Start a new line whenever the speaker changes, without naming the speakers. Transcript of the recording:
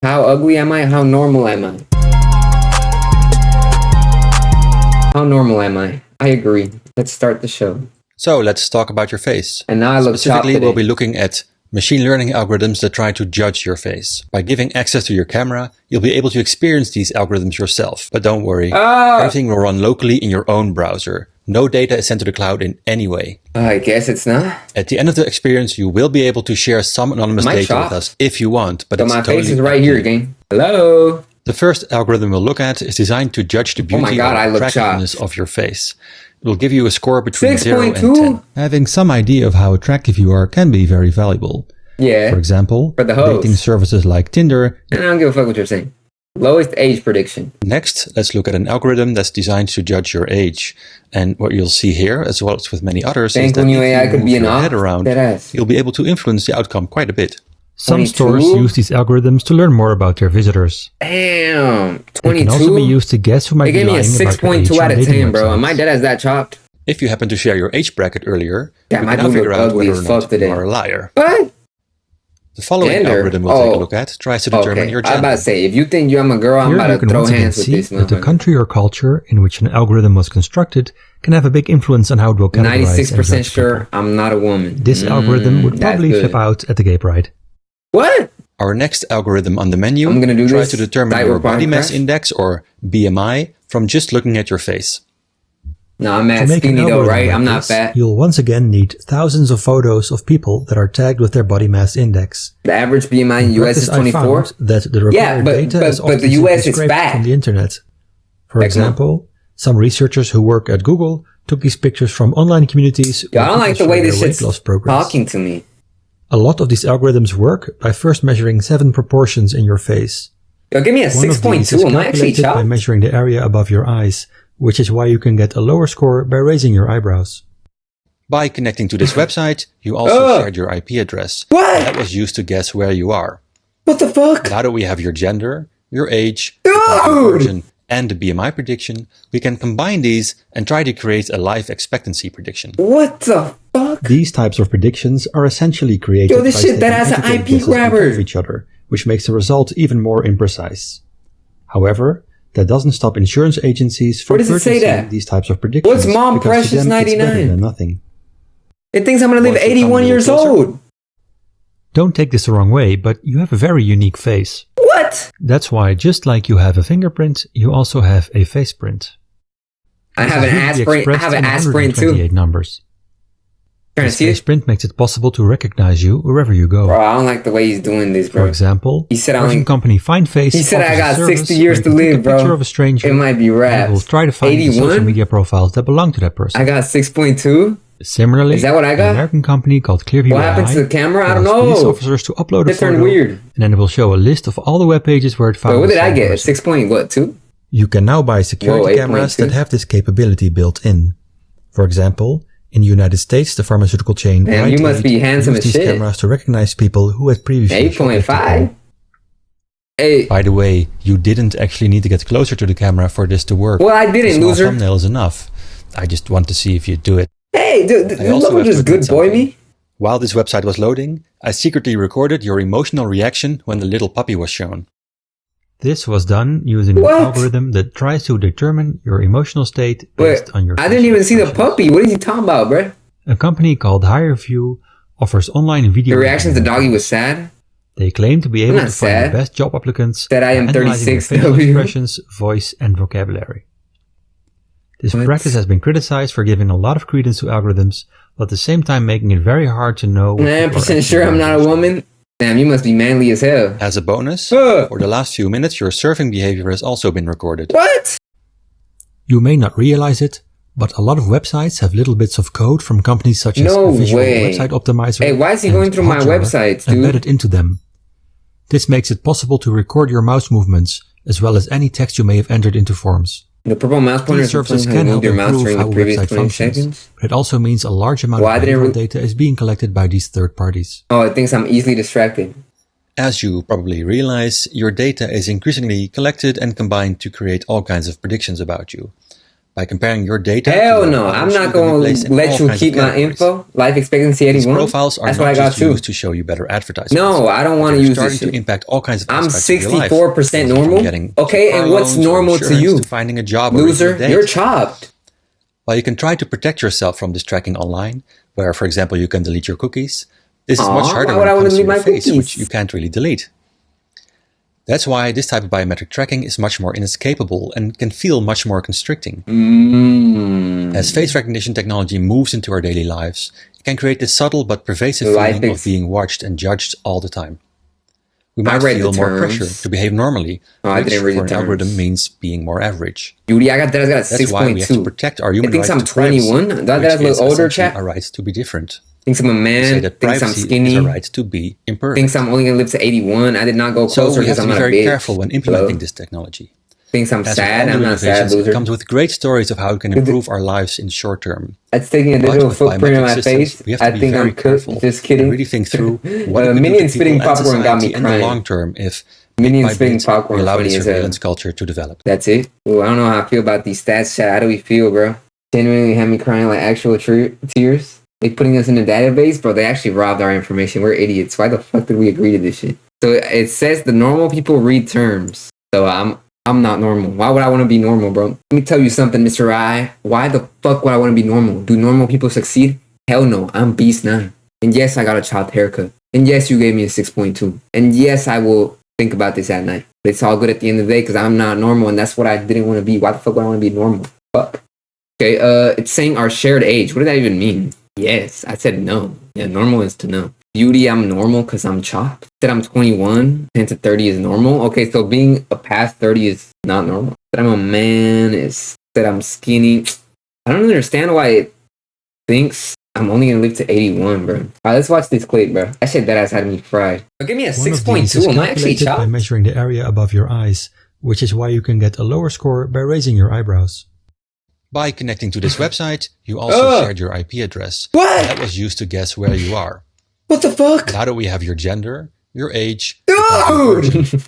How ugly am I? How normal am I? How normal am I? I agree. Let's start the show.
So let's talk about your face.
And now I look
Specifically,
chopped
we'll be
today.
looking at machine learning algorithms that try to judge your face. By giving access to your camera, you'll be able to experience these algorithms yourself. But don't worry, everything will run locally in your own browser. No data is sent to the cloud in any way.
I guess it's not.
At the end of the experience, you will be able to share some anonymous data
chopped?
with us if you want, but
So
it's
my
totally
face is
up
right
to
here
you.
again. Hello.
The first algorithm we'll look at is designed to judge the beauty
God, I
or
look
attractiveness
chopped.
of your face. It will give you a score between 0 and
6.2?
10. Having some idea of how attractive you are can be very valuable.
Yeah.
For example,
For the hoes.
dating services like Tinder.
And I don't give a fuck what you're saying. Lowest age prediction.
Next, let's look at an algorithm that's designed to judge your age. And what you'll see here, as well as with many others, is
Think
that
when you
if
AI
you
could
move
be an
your head
op?
around,
That ass.
you'll be able to influence the outcome quite a bit.
Some
22?
stores use these algorithms to learn more about their visitors.
Damn.
They can also be
22?
used to guess who might
They
be
gave me a
lying about your age
6.2 out
on
of
dating
10, bro.
websites.
And my dad has that chopped.
If you happen to share your age bracket earlier,
Yeah,
we
my
can now
dude
figure
look
out
ugly
whether or
as fuck
not
today.
you are a liar.
What?
The following
Gender?
algorithm we'll take
Oh.
a look at tries to determine
Okay.
your
I was about
gender.
to say, if you think I'm a girl, I'm
Here
about
you
to
can
throw
once again
hands with
see
this
that the
motherfucker.
country or culture in which an algorithm was constructed can have a big influence on how it will categorize
96%
and judge
sure
people.
I'm not a woman.
This algorithm would
that's
probably
good.
flip out at the gay pride.
What?
Our next algorithm on the menu
I'm gonna do
tries
this.
to determine
Diet
your
required
body mass
crash?
index, or BMI, from just looking at your face.
No, I'm
To
mad
make an
skinny though,
algorithm
right?
like
I'm not
this,
fat.
you'll once again need thousands of photos of people that are tagged with their body mass index.
The average BMI in US is
Practice, I
24.
found that the required
Yeah, but-
data
but-
is
but the
often
US
simply
is
scraped
fat.
from the internet. For
Heck no.
example, some researchers who work at Google took these pictures from online communities.
Yo, I
where
don't like the
people
way
share
this
their weight
shit's
loss progress.
talking to me.
A lot of these algorithms work by first measuring 7 proportions in your face.
Yo, give me a
One of these
6.2.
is
Am I actually
calculated by
chopped?
measuring the area above your eyes, which is why you can get a lower score by raising your eyebrows.
By connecting to this website, you also
Ugh.
shared your IP address.
What?
And that was used to guess where you are.
What the fuck?
Now that we have your gender, your age, your
Dude!
origin, and the BMI prediction, we can combine these and try to create a life expectancy prediction.
What the fuck?
These types of predictions are essentially created
Yo, this
by
shit, that
taking
has an
educated
IP
guesses on top
grabber.
of each other, which makes the result even more imprecise. However, that doesn't stop insurance agencies from
Where does it say
purchasing
that?
these types of predictions.
What's Mom
because to
Precious
them, it's better
99?
than nothing.
It thinks I'm gonna live
Want to come a
81
little
years
closer?
old.
Don't take this the wrong way, but you have a very unique face.
What?
That's why, just like you have a fingerprint, you also have a face print.
I have an
This is
ass
usually
print. I
expressed
have an
in
ass print too.
128 numbers.
Trying to
This
see
face
it?
print makes it possible to recognize you wherever you go.
Bro, I don't like the way he's doing this,
For
bro.
example,
He said I
Russian
only-
company FindFace
He said I
offers a
got
service
60 years
where
to
you can
live,
take a picture
bro.
of a stranger
It might be
and it will
raps.
try to find the
81?
social media profiles that belong to that person.
I got 6.2.
Similarly,
Is that what I got?
an American company called Clearview
What happened to
AI
the camera? I don't
allows police
know.
officers to upload a
It turned
photo,
weird.
and then it will show a list of all the web pages where it found
But what
the
did I
same
get?
person.
6.2?
You can now buy security
Whoa,
cameras
8.2.
that have this capability built in. For example, in the United States, the pharmaceutical chain
Damn, you
Rite
must
Aid
be handsome
used
as
these
shit.
cameras to recognize people who had previously
8.5?
shoplifted.
Hey,
By the way, you didn't actually need to get closer to the camera for this to work.
well, I
A
didn't,
small
loser.
thumbnail is enough. I just want to see if you do it.
Hey, dude,
I also
look what
have to
this good
admit
boy
something.
me.
While this website was loading, I secretly recorded your emotional reaction when the little puppy was shown.
This was done using
What?
an algorithm that tries to determine your emotional state based
Wait,
on your
I didn't
facial
even see the
expressions.
puppy. What is he talking about, bruh?
A company called HireView offers online video.
The reaction to the
editing.
doggy was sad.
They claim to be able
not
to find
sad.
the best job applicants
That I am
by analyzing their
36
facial
W.
expressions, voice, and vocabulary. This
What?
practice has been criticized for giving a lot of credence to algorithms, but at the same time making it very hard to know. what people are
9%
actually
sure I'm not a
doing.
woman. Damn, you must be manly as hell.
As a bonus,
Huh.
for the last few minutes, your surfing behavior has also been recorded.
What?
You may not realize it, but a lot of websites have little bits of code from companies such as
No
Visual
way.
Website Optimizer.
Hey, why is he
and
going through my
Hotjar
websites, dude?
embedded into them. This makes it possible to record your mouse movements, as well as any text you may have entered into forms.
The purple mouse pointer
These
is
services
explaining how
can
you moved
help
your mouse
improve
during
how
the
a
previous
website
20
functions,
seconds.
but it also means a large amount
Why
of
did it
behavioral data is being collected by these third parties.
Oh, it thinks I'm easily distracted.
As you probably realize, your data is increasingly collected and combined to create all kinds of predictions about you. By comparing your data
Hell
to
no,
others,
I'm
you
not
can be
going
placed
to
in
let
all
you
kinds of
keep my
categories.
info. Life expectancy
These
81.
profiles are
That's
not
what I got
just
too.
used to show you better advertisements.
No, I don't want to
They're
use this
starting to
shit.
impact all kinds of
I'm
aspects of your life.
64%
Ranging from
normal.
getting
Okay,
car
and what's
loans or
normal to
insurance
you?
to finding a job or
Loser,
even a date.
you're chopped.
While you can try to protect yourself from this tracking online, where, for example, you can delete your cookies, this is much harder
Why
when
would I
it
want
comes
to
to
delete
your
my
face,
cookies?
which you can't really delete. That's why this type of biometric tracking is much more inescapable and can feel much more constricting. As face recognition technology moves into our daily lives, it can create this subtle but pervasive feeling of being watched and judged all the time. We might feel more pressure to behave normally, which for an algorithm means being more average.
Dude, I got that. I got a 6.2.
That's why we have to protect our human rights to privacy,
21. That
which
is a
is
little older,
essentially
chat.
our right to be different.
Thinks I'm a
We say
man.
that
Thinks I'm
privacy
skinny.
is our right to be imperfect.
Thinks I'm only gonna live to 81. I did not go closer
So we have
because
to
I'm
be
not a
very
bitch.
careful when implementing this technology.
Thinks I'm
As
sad.
with all
I'm
new
not sad,
innovations,
loser.
it comes with great stories of how it can improve our lives in short term.
That's taking a
But
digital
with
footprint on
biometric
my
systems,
face.
we have to
I
be
think
very
I'm cooked.
careful
Just kidding.
and really think through what it could do
Minion
to
spitting
people and
popcorn got me
society in the
crying.
long term if, bit
Minion
by
spitting
bit,
popcorn
we allow
funny
this
as
surveillance
hell.
culture to develop.
That's it. Ooh, I don't know how I feel about these stats, chat. How do we feel, bro? Genuinely had me crying like actual tears. They putting us in a database, bro. They actually robbed our information. We're idiots. Why the fuck did we agree to this shit? So it says the normal people read terms. So I'm not normal. Why would I want to be normal, bro? Let me tell you something, Mr. I. Why the fuck would I want to be normal? Do normal people succeed? Hell no. I'm Beast 9. And yes, I got a chopped haircut. And yes, you gave me a 6.2. And yes, I will think about this at night. But it's all good at the end of the day because I'm not normal and that's what I didn't want to be. Why the fuck would I want to be normal? Fuck. Okay, it's saying our shared age. What does that even mean? Yes, I said no. Yeah, normal is to know. Beauty, I'm normal because I'm chopped. Said I'm 21. 10 to 30 is normal. Okay, so being a past 30 is not normal. Said I'm a man is that I'm skinny. I don't understand why it thinks I'm only gonna live to 81, bro. Alright, let's watch this clip, bro. That shit deadass had me fried. Oh, give me a 6.2. Am I actually chopped?
By measuring the area above your eyes, which is why you can get a lower score by raising your eyebrows.
By connecting to this website, you also shared your IP address.
What?
That was used to guess where you are.
What the fuck?
Now that we have your gender, your age,
Dude!